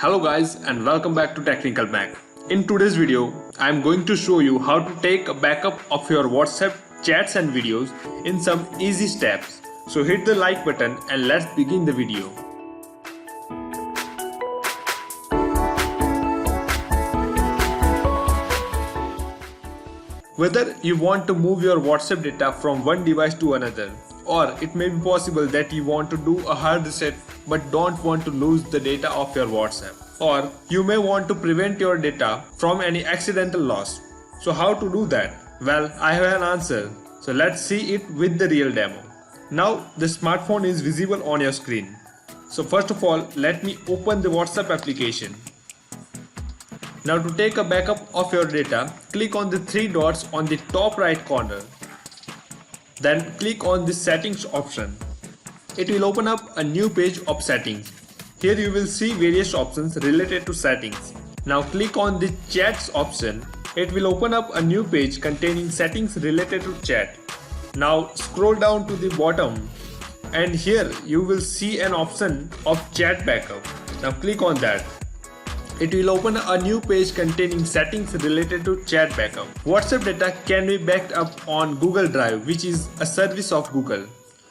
Hello guys and welcome back to Technical Mac. In today's video, I am going to show you how to take a backup of your WhatsApp chats and videos in some easy steps. So hit the like button and let's begin the video. Whether you want to move your WhatsApp data from one device to another, or it may be possible that you want to do a hard reset but don't want to lose the data of your WhatsApp, or you may want to prevent your data from any accidental loss. So how to do that? Well, I have an answer. So let's see it with the real demo. Now the smartphone is visible on your screen. So first of all, let me open the WhatsApp application. Now to take a backup of your data, click on the three dots on the top right corner. Then click on the settings option. It will open up a new page of settings. Here you will see various options related to settings. Now click on the chats option. It will open up a new page containing settings related to chat. Now scroll down to the bottom and here you will see an option of chat backup. Now click on that. It will open a new page containing settings related to chat backup. WhatsApp data can be backed up on Google Drive, which is a service of Google.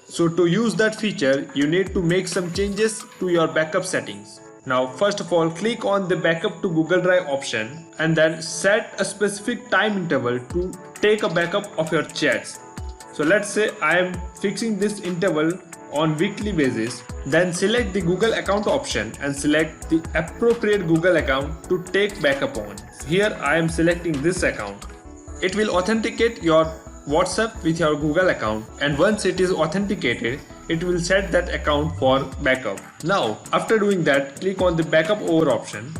So to use that feature, you need to make some changes to your backup settings. Now first of all, click on the backup to Google Drive option and then set a specific time interval to take a backup of your chats. So let's say I am fixing this interval on weekly basis. Then select the Google account option and select the appropriate Google account to take backup on. Here I am selecting this account. It will authenticate your WhatsApp with your Google account, and once it is authenticated, it will set that account for backup. Now after doing that, click on the backup over option.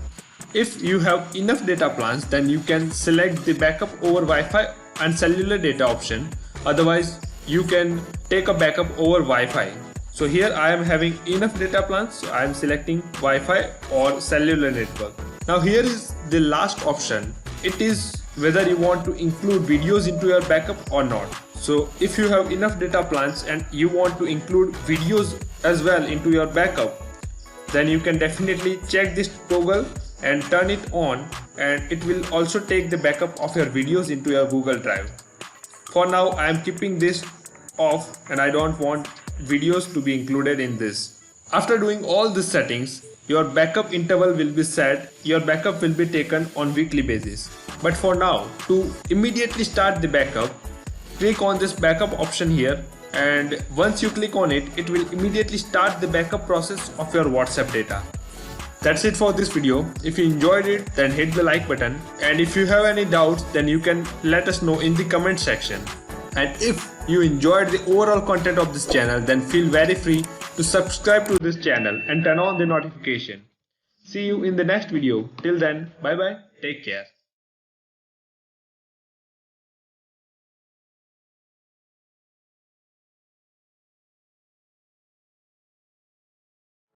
If you have enough data plans, then you can select the backup over Wi-Fi and cellular data option. Otherwise, you can take a backup over Wi-Fi. So here I am having enough data plans, so I am selecting Wi-Fi or cellular network. Now here is the last option. It is whether you want to include videos into your backup or not. So if you have enough data plans and you want to include videos as well into your backup, then you can definitely check this toggle and turn it on, and it will also take the backup of your videos into your Google Drive. For now I am keeping this off and I don't want videos to be included in this. After doing all these settings, your backup interval will be set. Your backup will be taken on weekly basis. But for now, to immediately start the backup, click on this backup option here, and once you click on it, it will immediately start the backup process of your WhatsApp data. That's it for this video. If you enjoyed it, then hit the like button, and if you have any doubts, then you can let us know in the comment section. And if you enjoyed the overall content of this channel, then feel very free to subscribe to this channel and turn on the notification. See you in the next video. Till then, bye bye, take care.